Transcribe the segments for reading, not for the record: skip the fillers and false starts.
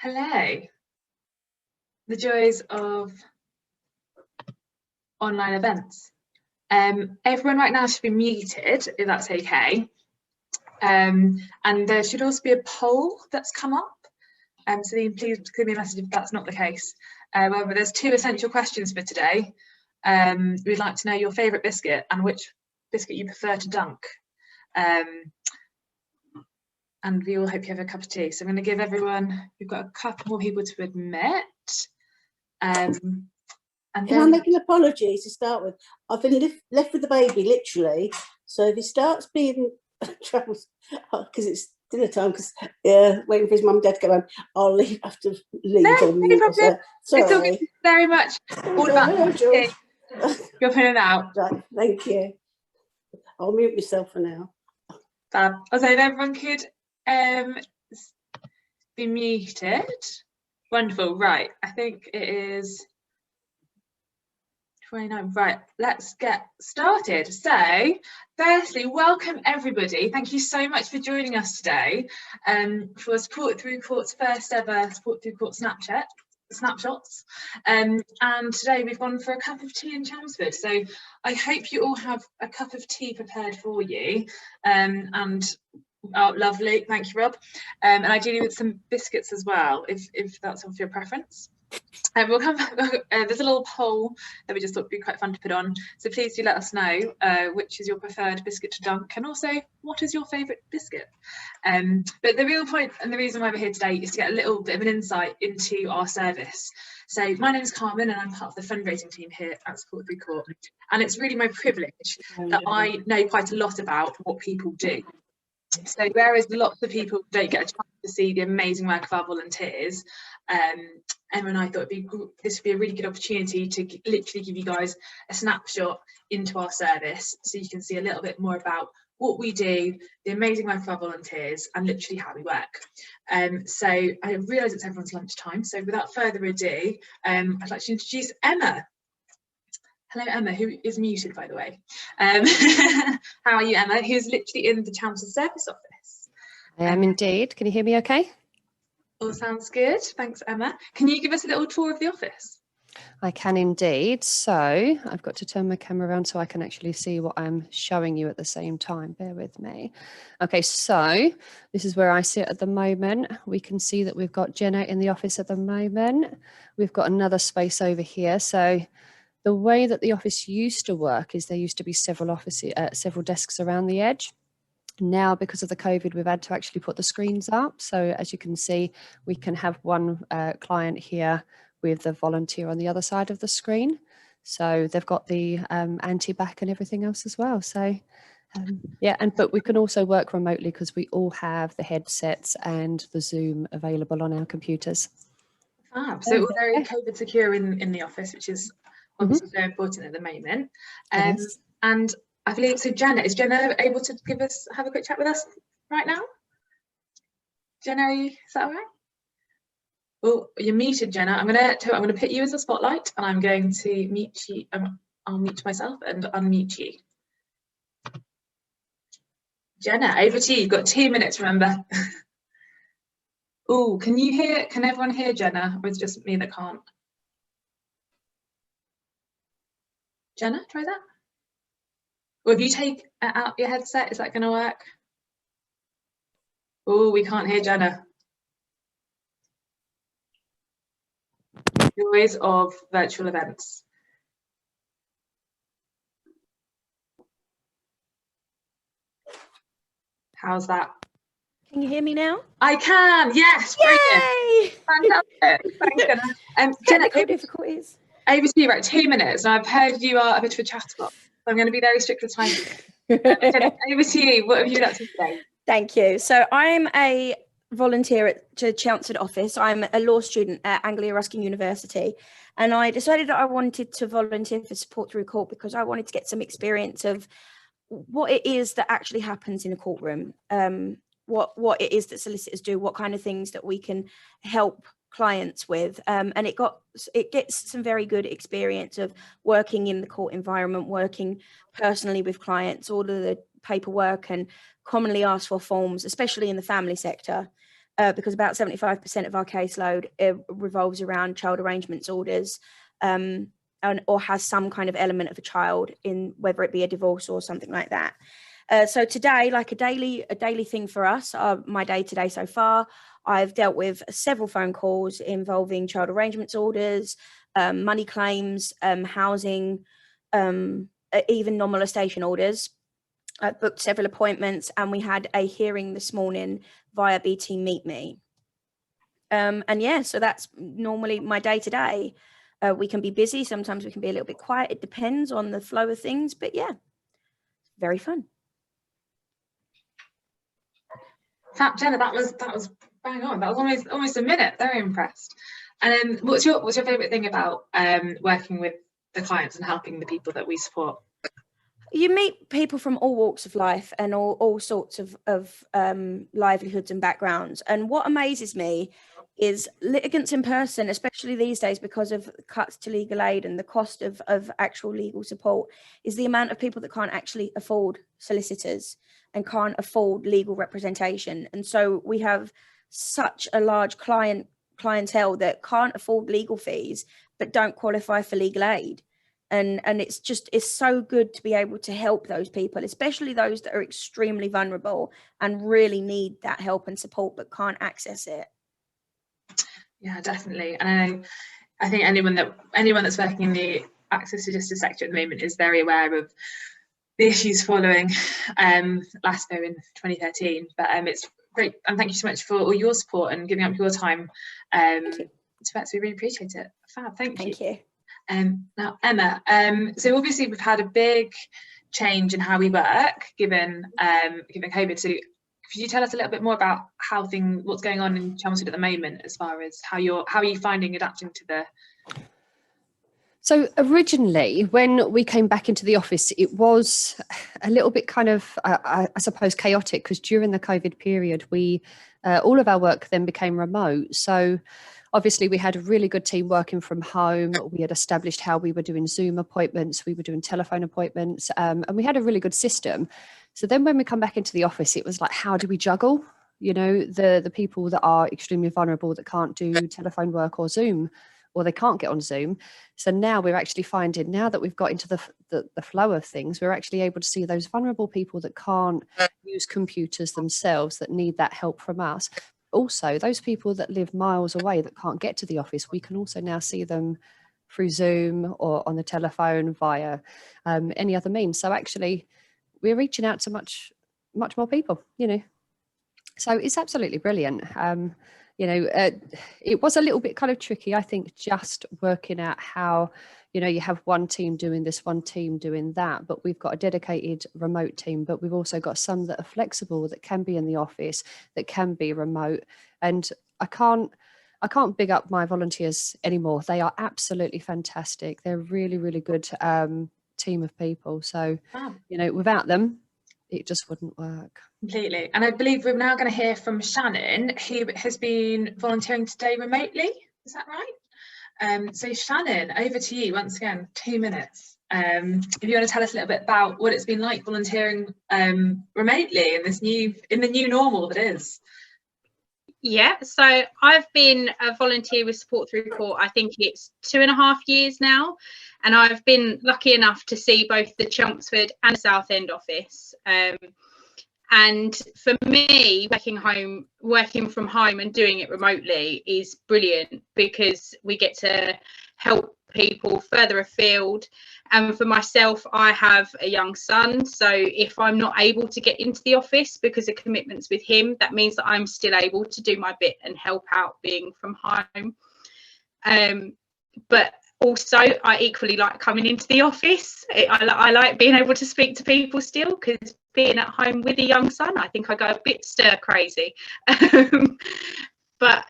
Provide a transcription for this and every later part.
Hello. The joys of online events. Everyone right now should be muted, if that's okay. And there should also be a poll that's come up. So please give me a message if that's not the case. However, there's 2 essential questions for today. We'd like to know your favourite biscuit and which biscuit you prefer to dunk. And we all hope you have a cup of tea. So I'm going to give everyone, we've got a couple more people to admit. And can I make an apology to start with? I've been left with the baby, literally. So if he starts being trouble, because it's dinner time, because waiting for his mum and dad to go home, I'll have to leave. No problem. Sorry. It's all very much all about tea. You're putting it out. Right, thank you. I'll mute myself for now. Fab. So if everyone could be muted. Wonderful. Right, I think it is 29. Right, let's get started. So firstly, welcome everybody. Thank you so much for joining us today for Support Through Court's first ever Support Through Court Snapshots. And today we've gone for a cup of tea in Chelmsford. So I hope you all have a cup of tea prepared for you. Oh, lovely, thank you, Rob. And ideally with some biscuits as well, if that's of your preference. We'll come back. There's a little poll that we just thought would be quite fun to put on. So please do let us know which is your preferred biscuit to dunk, and also what is your favourite biscuit. But the real point and the reason why we're here today is to get a little bit of an insight into our service. So my name is Carmen and I'm part of the fundraising team here at Support Through Court. And it's really my privilege that I know quite a lot about what people do. So whereas lots of people don't get a chance to see the amazing work of our volunteers, Emma and I thought this would be a really good opportunity to literally give you guys a snapshot into our service so you can see a little bit more about what we do, the amazing work of our volunteers, and literally how we work. So I realise it's everyone's lunchtime, so without further ado, I'd like to introduce Emma. Hello, Emma, who is muted, by the way. How are you, Emma? Who's literally in the Chelmsford service office? I am indeed. Can you hear me okay? All sounds good. Thanks, Emma. Can you give us a little tour of the office? I can indeed. So I've got to turn my camera around so I can actually see what I'm showing you at the same time. Bear with me. Okay, so this is where I sit at the moment. We can see that we've got Jenna in the office at the moment. We've got another space over here. So the way that the office used to work is there used to be several desks around the edge. Now, because of the COVID, we've had to actually put the screens up. So as you can see, we can have one client here with the volunteer on the other side of the screen. So they've got the anti-back and everything else as well. So yeah, but we can also work remotely because we all have the headsets and the Zoom available on our computers. Fab. So all very COVID secure in the office, which is obviously very important at the moment. Yes. And I believe, so Jenna, is Jenna able to have a quick chat with us right now? Jenna, is that all right? Well, you're muted, Jenna. I'm gonna put you as a spotlight, and I'm going to mute you. I'll mute myself and unmute you. Jenna, over to you. You've got 2 minutes, remember. Oh, can everyone hear Jenna, or is it just me that can't? Jenna, try that. Or if you take out your headset, is that going to work? Oh, we can't hear Jenna. Joys of virtual events. How's that? Can you hear me now? I can, yes. Yay! Fantastic. Thanks, Jenna. Technical difficulties. Over to you, right, 2 minutes. And I've heard you are a bit of a chatterbox, so I'm going to be very strict with time. Jenna, over to you. What have you done today? Thank you. So I'm a volunteer at the Chelmsford office. I'm a law student at Anglia Ruskin University, and I decided that I wanted to volunteer for Support Through Court because I wanted to get some experience of what it is that actually happens in a courtroom, what it is that solicitors do, what kind of things that we can help clients with, and it gets some very good experience of working in the court environment, working personally with clients, all of the paperwork and commonly asked for forms, especially in the family sector. because about 75% of our caseload revolves around child arrangements orders, or has some kind of element of a child in, whether it be a divorce or something like that. So today, like a daily thing for us, my day today so far, I've dealt with several phone calls involving child arrangements orders, money claims, housing, even non-molestation orders. I booked several appointments, and we had a hearing this morning via BT Meet Me. And yeah, so that's normally my day to day. We can be busy, sometimes we can be a little bit quiet. It depends on the flow of things, but yeah, very fun. Jenna, that was bang on. That was almost a minute. Very impressed. And what's your favourite thing about working with the clients and helping the people that we support? You meet people from all walks of life and all sorts of livelihoods and backgrounds. And what amazes me is litigants in person, especially these days because of cuts to legal aid and the cost of actual legal support, is the amount of people that can't actually afford solicitors and can't afford legal representation. And so we have such a large clientele that can't afford legal fees but don't qualify for legal aid. And it's so good to be able to help those people, especially those that are extremely vulnerable and really need that help and support but can't access it. Yeah, definitely. And I think anyone that's working in the access to justice sector at the moment is very aware of the issues following LASPO in 2013. But it's great, and thank you so much for all your support and giving up your time to us. We really appreciate it. Fab, thank you. Now, Emma, so obviously we've had a big change in how we work given COVID. So could you tell us a little bit more about what's going on in Chelmsford at the moment, as far as how are you finding adapting to the? So originally, when we came back into the office, it was a little bit kind of, I suppose, chaotic, because during the COVID period, all of our work then became remote. So obviously, we had a really good team working from home. We had established how we were doing Zoom appointments, we were doing telephone appointments, and we had a really good system. So then when we come back into the office, it was like, how do we juggle, the people that are extremely vulnerable that can't do telephone work or Zoom, or they can't get on Zoom. So now we're actually finding, now that we've got into the flow of things, we're actually able to see those vulnerable people that can't use computers themselves, that need that help from us. Also, those people that live miles away that can't get to the office, we can also now see them through Zoom or on the telephone via any other means. So actually, we're reaching out to much more people, So it's absolutely brilliant. It was a little bit kind of tricky, I think, just working out how, you have one team doing this, one team doing that, but we've got a dedicated remote team, but we've also got some that are flexible, that can be in the office, that can be remote. And I can't big up my volunteers anymore. They are absolutely fantastic. They're a really, really good team of people. So, without them, it just wouldn't work. Completely. And I believe we're now going to hear from Shannon, who has been volunteering today remotely. Is that right? So Shannon, over to you once again, 2 minutes. If you want to tell us a little bit about what it's been like volunteering remotely in the new normal that is. Yeah, so I've been a volunteer with Support Through Court, I think it's 2.5 years now, and I've been lucky enough to see both the Chelmsford and the Southend office. And for me, working from home and doing it remotely is brilliant, because we get to help people further afield. And for myself, I have a young son, so if I'm not able to get into the office because of commitments with him, that means that I'm still able to do my bit and help out being from home. But also, I equally like coming into the office. I like being able to speak to people still, because being at home with a young son, I think I go a bit stir crazy. But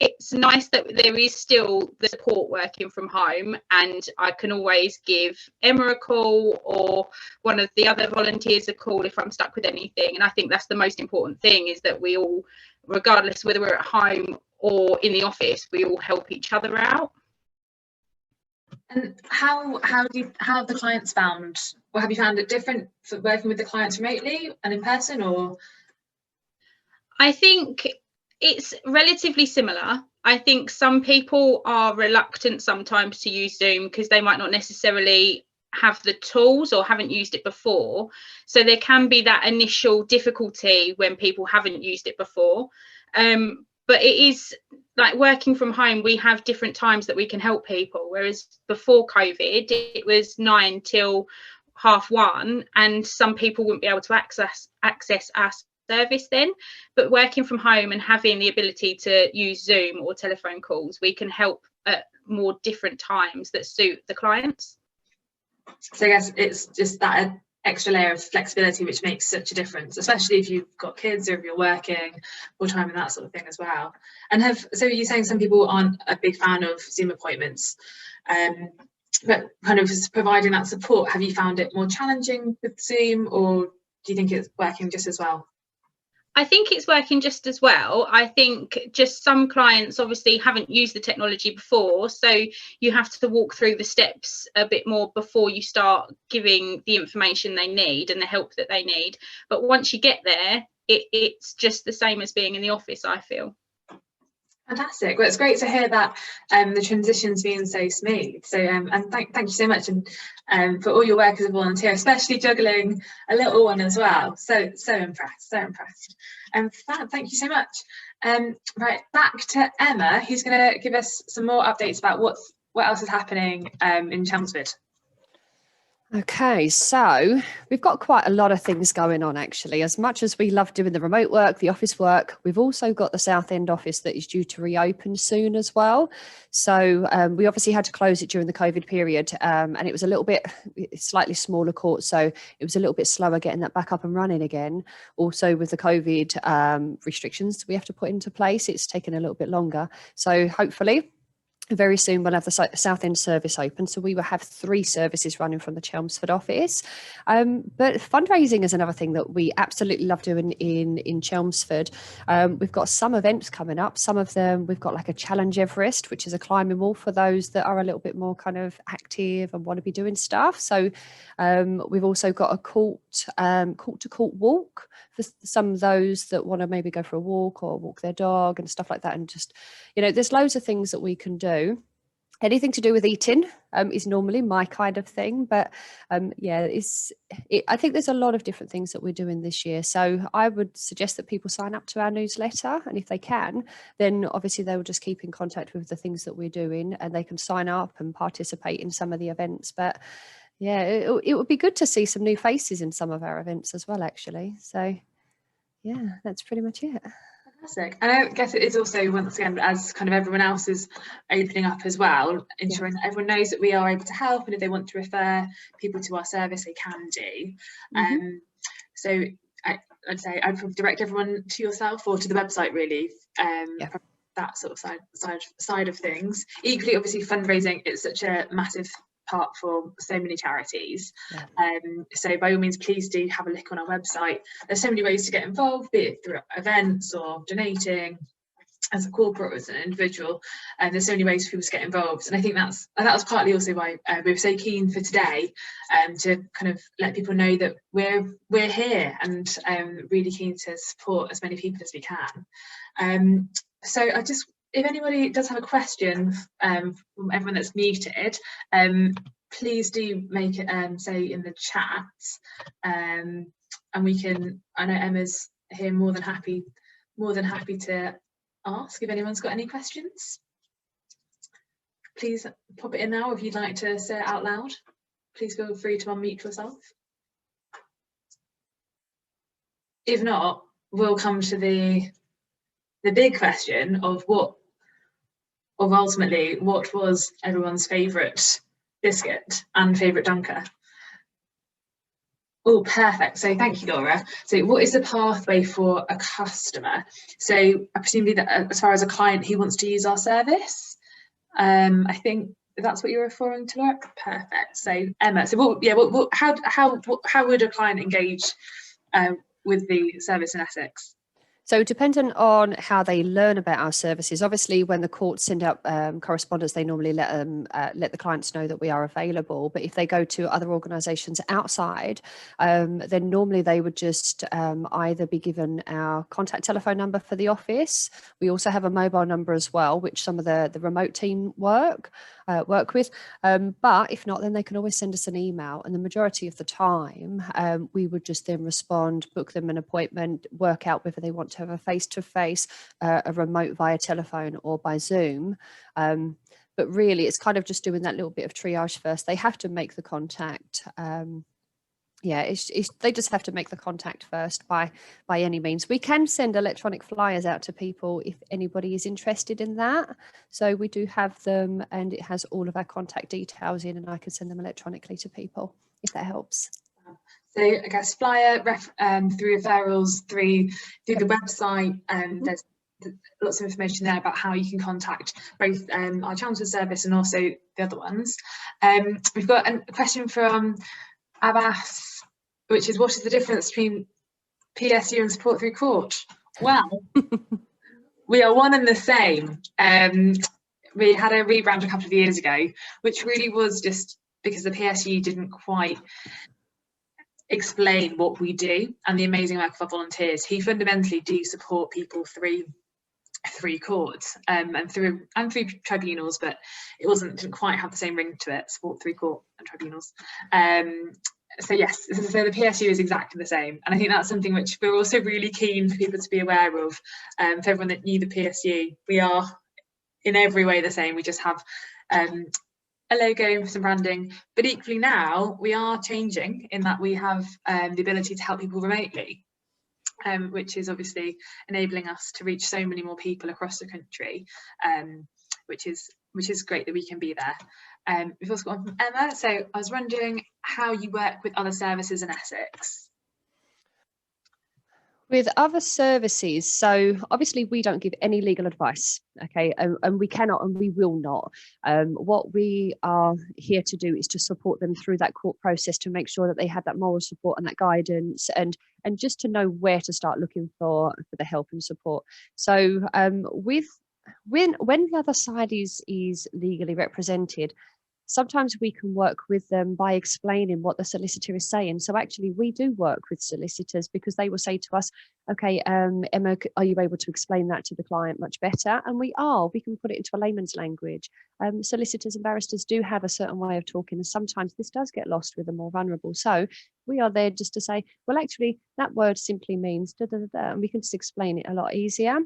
it's nice that there is still the support working from home, and I can always give Emma a call or one of the other volunteers a call if I'm stuck with anything. And I think that's the most important thing, is that we all, regardless whether we're at home or in the office, we all help each other out. And how have the clients found, or have you found it different for working with the clients remotely and in person? Or I think It's relatively similar. I think some people are reluctant sometimes to use Zoom because they might not necessarily have the tools or haven't used it before. So there can be that initial difficulty when people haven't used it before. But it is like working from home, we have different times that we can help people. Whereas before COVID, it was 9 till 1:30, and some people wouldn't be able to access our service then. But working from home and having the ability to use Zoom or telephone calls, we can help at more different times that suit the clients. So I guess it's just that extra layer of flexibility which makes such a difference, especially if you've got kids or if you're working full time and that sort of thing as well. And so you're saying some people aren't a big fan of Zoom appointments, but kind of providing that support, have you found it more challenging with Zoom, or do you think it's working just as well? I think it's working just as well. I think just some clients obviously haven't used the technology before, so you have to walk through the steps a bit more before you start giving the information they need and the help that they need. But once you get there, it's just the same as being in the office, I feel. Fantastic. Well, it's great to hear that the transition's been so smooth. So and thank you so much, and for all your work as a volunteer, especially juggling a little one as well. So impressed, so impressed. Fab, thank you so much. Right, back to Emma, who's going to give us some more updates about what else is happening in Chelmsford. Okay, so we've got quite a lot of things going on, actually. As much as we love doing the remote work, the office work, we've also got the Southend office that is due to reopen soon as well. So we obviously had to close it during the COVID period, and it was a little bit slightly smaller court, so it was a little bit slower getting that back up and running again. Also with the COVID restrictions we have to put into place, it's taken a little bit longer. So hopefully very soon we'll have the Southend service open, so we will have 3 services running from the Chelmsford office. But fundraising is another thing that we absolutely love doing in Chelmsford. We've got some events coming up. Some of them we've got like a Challenge Everest, which is a climbing wall for those that are a little bit more kind of active and want to be doing stuff. So we've also got a court to court walk for some of those that want to maybe go for a walk or walk their dog and stuff like that. And just, there's loads of things that we can do. Anything to do with eating is normally my kind of thing, but I think there's a lot of different things that we're doing this year. So I would suggest that people sign up to our newsletter, and if they can, then obviously they will just keep in contact with the things that we're doing, and they can sign up and participate in some of the events. But yeah, it would be good to see some new faces in some of our events as well, actually. So yeah, that's pretty much it. Fantastic. And I guess it is also, once again, as kind of everyone else is opening up as well, ensuring that everyone knows that we are able to help, and if they want to refer people to our service, they can do. So I'd say I'd direct everyone to yourself or to the website, really. That sort of side of things. Equally, obviously, fundraising is such a massive part for so many charities. So by all means, please do have a look on our website. There's so many ways to get involved, be it through events or donating as a corporate or as an individual, and there's so many ways for people to get involved. And I think that was partly also why we were so keen for today, to kind of let people know that we're here and really keen to support as many people as we can. So if anybody does have a question from everyone that's muted, please do make it say in the chat, and we can. I know Emma's here, more than happy to ask if anyone's got any questions. Please pop it in now if you'd like to say it out loud. Please feel free to unmute yourself. If not, we'll come to the big question of ultimately what was everyone's favourite biscuit and favourite dunker. Oh, perfect. So thank you, Laura. So what is the pathway for a customer? So I presume that as far as a client who wants to use our service, I think that's what you're referring to, Laura. Perfect. So Emma, so how would a client engage with the service in Essex? So dependent on how they learn about our services, obviously when the courts send out correspondence, they normally let the clients know that we are available. But if they go to other organisations outside, then normally they would just either be given our contact telephone number for the office. We also have a mobile number as well, which some of the remote team work with. But if not, then they can always send us an email. And the majority of the time, we would just then respond, book them an appointment, work out whether they want to have a face-to-face, a remote via telephone or by Zoom. But really, it's kind of just doing that little bit of triage first. They have to make the contact. They just have to make the contact first by any means. We can send electronic flyers out to people if anybody is interested in that. So we do have them, and it has all of our contact details in, and I can send them electronically to people if that helps. So I guess flyer through referrals, through the website, there's lots of information there about how you can contact both our Chelmsford service and also the other ones. We've got a question from Abbas, which is, what is the difference between PSU and support through court? Well, we are one and the same. We had a rebrand a couple of years ago, which really was just because the PSU didn't quite explain what we do and the amazing work of our volunteers who fundamentally do support people through courts and through tribunals, but it didn't quite have the same ring to it, support through court and tribunals. So yes, so the PSU is exactly the same, and I think that's something which we're also really keen for people to be aware of. For everyone that knew the PSU, we are in every way the same. We just have a logo, some branding, but equally now we are changing in that we have the ability to help people remotely, which is obviously enabling us to reach so many more people across the country, which is great that we can be there. We've also got one from Emma. So I was wondering how you work with other services in Essex. With other services, so obviously we don't give any legal advice, okay, and we cannot and we will not. What we are here to do is to support them through that court process, to make sure that they have that moral support and that guidance, and just to know where to start looking for the help and support. So when the other side is legally represented, sometimes we can work with them by explaining what the solicitor is saying. So actually we do work with solicitors because they will say to us, okay, Emma, are you able to explain that to the client much better? And we can put it into a layman's language. Solicitors and barristers do have a certain way of talking, and sometimes this does get lost with the more vulnerable. So we are there just to say, well, actually that word simply means da, da, da, da, and we can just explain it a lot easier.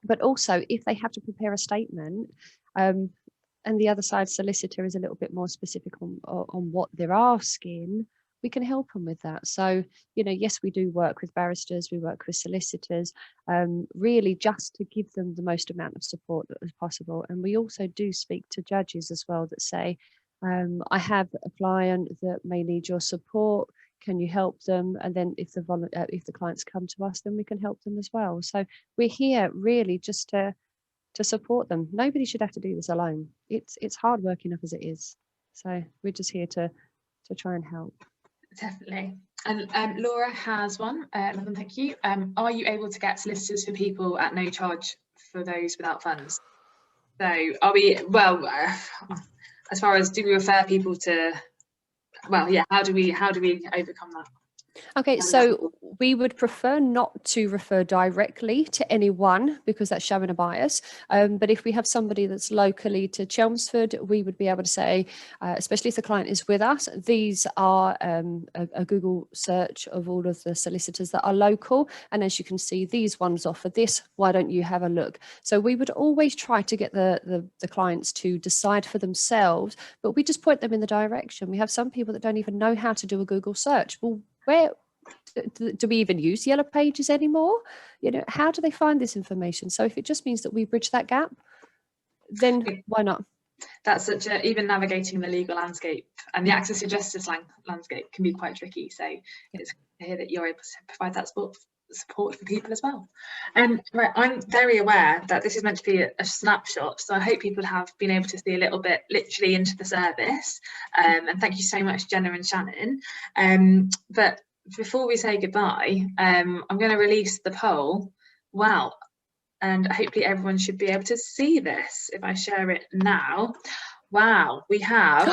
But also if they have to prepare a statement, and the other side solicitor is a little bit more specific on what they're asking, we can help them with that. So, yes, we do work with barristers, we work with solicitors, really just to give them the most amount of support as possible. And we also do speak to judges as well that say, I have a client that may need your support, can you help them? And then if the clients come to us, then we can help them as well. So we're here really just to support them. Nobody should have to do this alone. It's hard work enough as it is. So we're just here to try and help. Definitely. And Laura has one. Lovely, thank you. Are you able to get solicitors for people at no charge for those without funds? So are we, as far as, do we refer people to, how do we overcome that? Okay, so we would prefer not to refer directly to anyone because that's showing a bias. But if we have somebody that's locally to Chelmsford, we would be able to say, especially if the client is with us, these are a Google search of all of the solicitors that are local. And as you can see, these ones offer this. Why don't you have a look? So we would always try to get the clients to decide for themselves, but we just point them in the direction. We have some people that don't even know how to do a Google search. Well, where do we even use Yellow Pages anymore? How do they find this information? So if it just means that we bridge that gap, then why not? That's even navigating the legal landscape and the access to justice landscape can be quite tricky. So it's good to hear that you're able to provide that support for people as well. Right, I'm very aware that this is meant to be a snapshot, so I hope people have been able to see a little bit literally into the service, and thank you so much, Jenna and Shannon. But before we say goodbye, I'm going to release the poll. Well, and hopefully everyone should be able to see this if I share it now. Wow, we have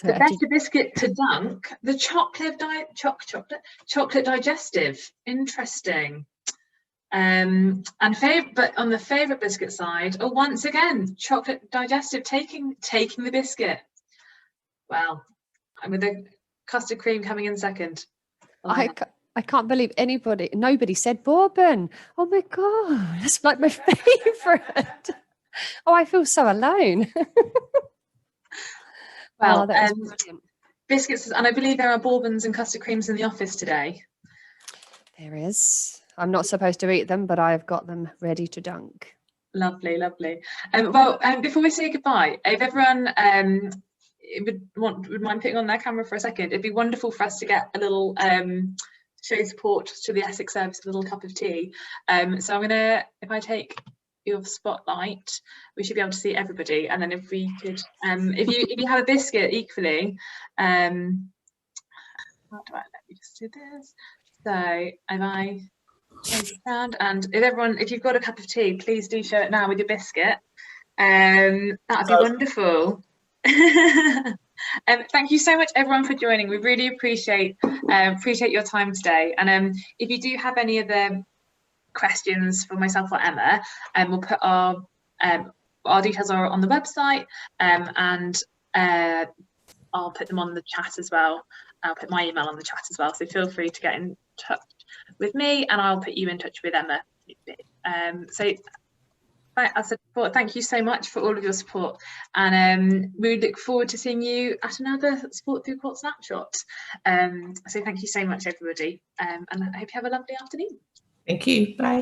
the better biscuit to dunk, the chocolate digestive. Interesting. And but on the favourite biscuit side, oh, once again, chocolate digestive taking the biscuit. Well, with the custard cream coming in second. I can't believe nobody said bourbon. Oh my God, that's like my favourite. Oh, I feel so alone. Well, that was brilliant. Biscuits, and I believe there are bourbons and custard creams in the office today. There is. I'm not supposed to eat them, but I've got them ready to dunk. Lovely, lovely. Well, before we say goodbye, if everyone would mind putting on their camera for a second, it'd be wonderful for us to get a little show support to the Essex service, a little cup of tea. So I'm gonna, if I take your spotlight, we should be able to see everybody, and then if we could, if you have a biscuit equally, how do I let me just do this? So if I turn it around, and if you've got a cup of tea, please do show it now with your biscuit. That'd be wonderful. Thank you so much everyone for joining. We really appreciate your time today, and if you do have any other questions for myself or Emma, we'll put our details are on the website, and I'll put them on the chat as well. I'll put my email on the chat as well, so feel free to get in touch with me and I'll put you in touch with Emma. So as I said, thank you so much for all of your support, and we look forward to seeing you at another Sport Through Court snapshot. So thank you so much everybody, and I hope you have a lovely afternoon. Thank you. Bye.